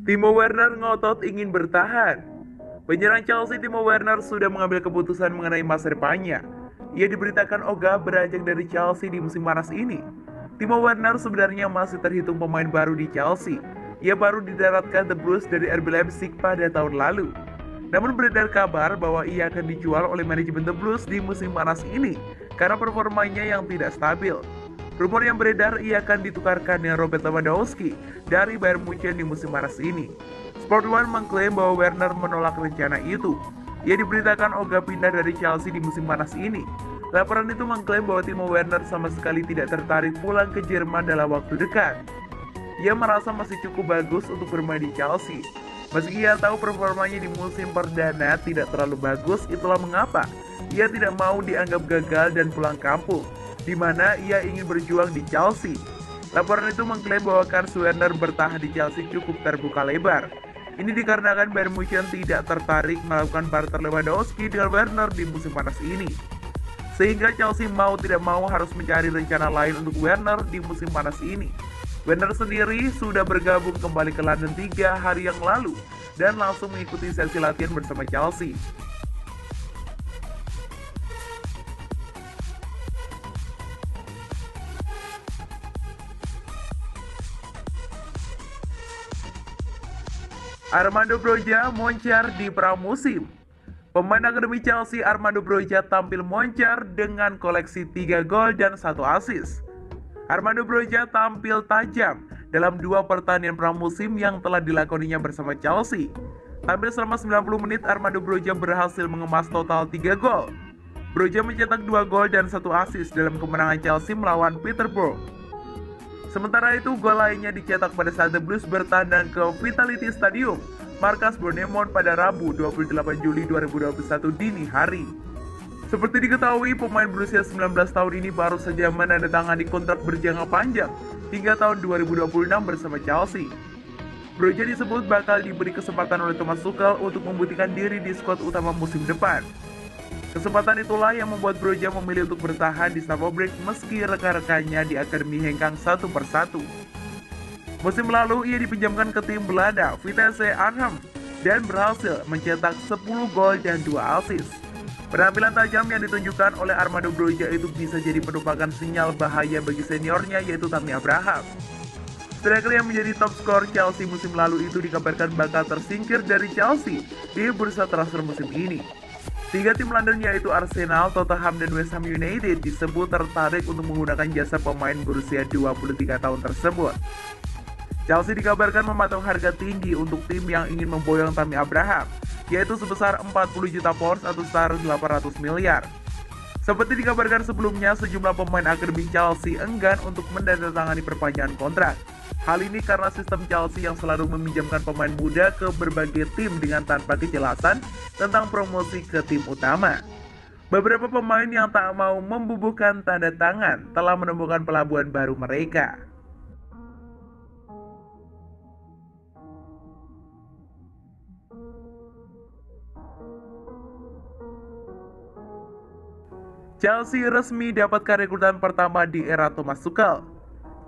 Timo Werner ngotot ingin bertahan. Penyerang Chelsea Timo Werner sudah mengambil keputusan mengenai masa depannya. Ia diberitakan ogah beranjak dari Chelsea di musim panas ini. Timo Werner sebenarnya masih terhitung pemain baru di Chelsea. Ia baru didaratkan The Blues dari RB Leipzig pada tahun lalu. Namun beredar kabar bahwa ia akan dijual oleh manajemen The Blues di musim panas ini karena performanya yang tidak stabil. Rumor yang beredar ia akan ditukarkan dengan Robert Lewandowski dari Bayern Munchen di musim panas ini. Sport One mengklaim bahwa Werner menolak rencana itu. Ia diberitakan ogah pindah dari Chelsea di musim panas ini. Laporan itu mengklaim bahwa Timo Werner sama sekali tidak tertarik pulang ke Jerman dalam waktu dekat. Ia merasa masih cukup bagus untuk bermain di Chelsea. Meski ia tahu performanya di musim perdana tidak terlalu bagus, itulah mengapa ia tidak mau dianggap gagal dan pulang kampung, di mana ia ingin berjuang di Chelsea. Laporan itu mengklaim bahwa kans Werner bertahan di Chelsea cukup terbuka lebar. Ini dikarenakan Bayern Munchen tidak tertarik melakukan barter Lewandowski dengan Werner di musim panas ini. Sehingga Chelsea mau tidak mau harus mencari rencana lain untuk Werner di musim panas ini. Werner sendiri sudah bergabung kembali ke London 3 hari yang lalu dan langsung mengikuti sesi latihan bersama Chelsea. Armando Broja moncar di pramusim. Pemain akademi Chelsea Armando Broja tampil moncar dengan koleksi 3 gol dan 1 assist. Armando Broja tampil tajam dalam 2 pertandingan pramusim yang telah dilakoninya bersama Chelsea. Tampil selama 90 menit, Armando Broja berhasil mengemas total 3 gol. Broja mencetak 2 gol dan 1 assist dalam kemenangan Chelsea melawan Peterborough. Sementara itu, gol lainnya dicetak pada saat The Blues bertandang ke Vitality Stadium, markas Bournemouth pada Rabu 28 Juli 2021 dini hari. Seperti diketahui, pemain berusia 19 tahun ini baru saja menandatangani kontrak berjangka panjang hingga tahun 2026 bersama Chelsea. Broja disebut bakal diberi kesempatan oleh Thomas Tuchel untuk membuktikan diri di skuad utama musim depan. Kesempatan itulah yang membuat Broja memilih untuk bertahan di Stamford Bridge meski rekan-rekannya di akademi hengkang satu persatu. Musim lalu ia dipinjamkan ke tim Belanda Vitesse Arnhem dan berhasil mencetak 10 gol dan 2 assist. Penampilan tajam yang ditunjukkan oleh Armando Broja itu bisa jadi merupakan sinyal bahaya bagi seniornya yaitu Tammy Abraham. Striker yang menjadi top skor Chelsea musim lalu itu dikabarkan bakal tersingkir dari Chelsea di bursa transfer musim ini. 3 tim London yaitu Arsenal, Tottenham, dan West Ham United disebut tertarik untuk menggunakan jasa pemain berusia 23 tahun tersebut. Chelsea dikabarkan mematok harga tinggi untuk tim yang ingin memboyong Tammy Abraham, yaitu sebesar 40 juta pounds atau setara 800 miliar. Seperti dikabarkan sebelumnya, sejumlah pemain akademi Chelsea enggan untuk menandatangani perpanjangan kontrak. Hal ini karena sistem Chelsea yang selalu meminjamkan pemain muda ke berbagai tim dengan tanpa kejelasan tentang promosi ke tim utama. Beberapa pemain yang tak mau membubuhkan tanda tangan telah menemukan pelabuhan baru mereka. Chelsea resmi dapatkan rekrutan pertama di era Thomas Tuchel.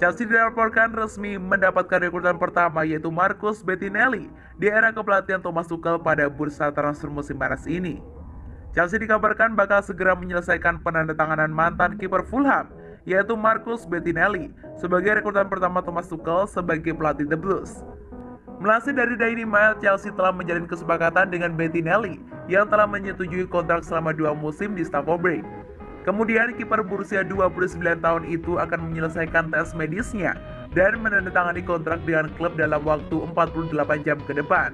Chelsea dilaporkan resmi mendapatkan rekrutan pertama yaitu Marcus Bettinelli di era kepelatihan Thomas Tuchel pada bursa transfer musim panas ini. Chelsea dikabarkan bakal segera menyelesaikan penandatanganan mantan kiper Fulham yaitu Marcus Bettinelli sebagai rekrutan pertama Thomas Tuchel sebagai pelatih The Blues. Melansir dari Daily Mail, Chelsea telah menjalin kesepakatan dengan Bettinelli yang telah menyetujui kontrak selama 2 musim di Stamford Bridge. Kemudian kiper berusia 29 tahun itu akan menyelesaikan tes medisnya dan menandatangani kontrak dengan klub dalam waktu 48 jam ke depan.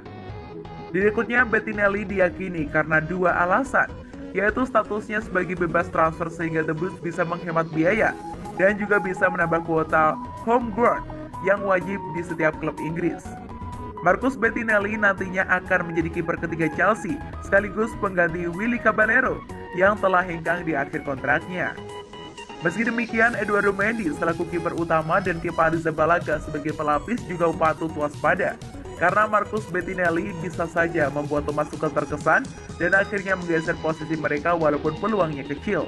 Direkrutnya Bettinelli diyakini karena 2 alasan, yaitu statusnya sebagai bebas transfer sehingga The Blues bisa menghemat biaya dan juga bisa menambah kuota homegrown yang wajib di setiap klub Inggris. Marcus Bettinelli nantinya akan menjadi kiper ketiga Chelsea sekaligus pengganti Willy Caballero yang telah hengkang di akhir kontraknya. Meski demikian, Eduardo Mendy selaku kiper utama dan Kepa Arrizabalaga sebagai pelapis juga patut waspada karena Marcus Bettinelli bisa saja membuat Thomas Tuchel terkesan dan akhirnya menggeser posisi mereka walaupun peluangnya kecil.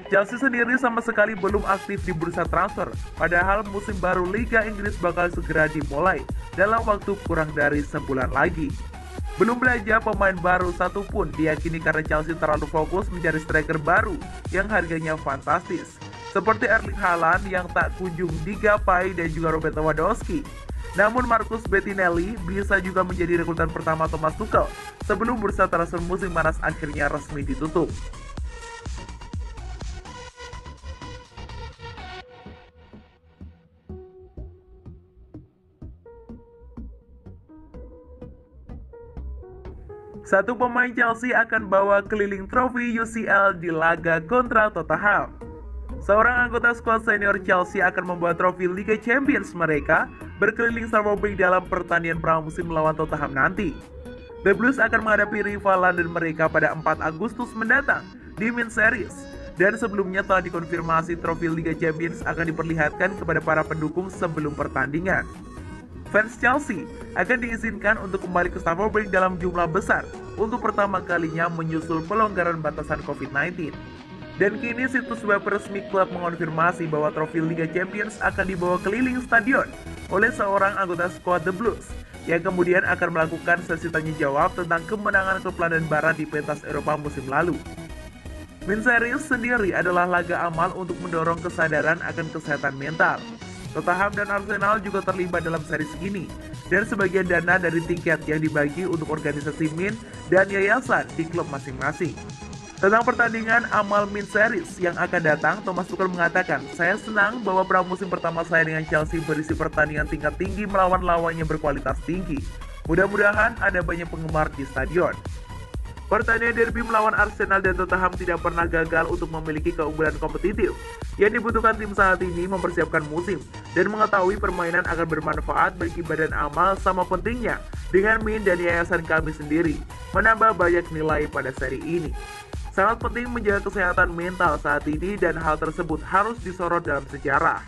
Chelsea sendiri sama sekali belum aktif di bursa transfer, padahal musim baru Liga Inggris bakal segera dimulai dalam waktu kurang dari sebulan lagi. Belum belanja pemain baru satupun diyakini karena Chelsea terlalu fokus mencari striker baru yang harganya fantastis, seperti Erling Haaland yang tak kunjung digapai dan juga Robert Lewandowski. Namun Marcus Bettinelli bisa juga menjadi rekrutan pertama Thomas Tuchel sebelum bursa transfer musim panas akhirnya resmi ditutup. Satu pemain Chelsea akan bawa keliling trofi UCL di laga kontra Tottenham. Seorang anggota skuad senior Chelsea akan membawa trofi Liga Champions mereka berkeliling Stamford Bridge dalam pertandingan pramusim melawan Tottenham nanti. The Blues akan menghadapi rival London mereka pada 4 Agustus mendatang di Main Series. Dan sebelumnya telah dikonfirmasi trofi Liga Champions akan diperlihatkan kepada para pendukung sebelum pertandingan. Fans Chelsea akan diizinkan untuk kembali ke Stamford Bridge dalam jumlah besar untuk pertama kalinya menyusul pelonggaran batasan COVID-19. Dan kini situs web resmi klub mengonfirmasi bahwa trofi Liga Champions akan dibawa keliling stadion oleh seorang anggota skuad The Blues yang kemudian akan melakukan sesi tanya jawab tentang kemenangan klub London Barat di pentas Eropa musim lalu. Main Series sendiri adalah laga amal untuk mendorong kesadaran akan kesehatan mental. Tottenham dan Arsenal juga terlibat dalam series ini, dan sebagian dana dari tiket yang dibagi untuk organisasi MIN dan yayasan di klub masing-masing. Tentang pertandingan amal MIN Series yang akan datang, Thomas Tuchel mengatakan, "Saya senang bahwa pramusim pertama saya dengan Chelsea berisi pertandingan tingkat tinggi melawan lawannya berkualitas tinggi. Mudah-mudahan ada banyak penggemar di stadion." Pertandingan derby melawan Arsenal dan Tottenham tidak pernah gagal untuk memiliki keunggulan kompetitif. Yang dibutuhkan tim saat ini mempersiapkan musim dan mengetahui permainan akan bermanfaat bagi badan amal sama pentingnya dengan MIN dan yayasan kami sendiri menambah banyak nilai pada seri ini. Sangat penting menjaga kesehatan mental saat ini dan hal tersebut harus disorot dalam sejarah.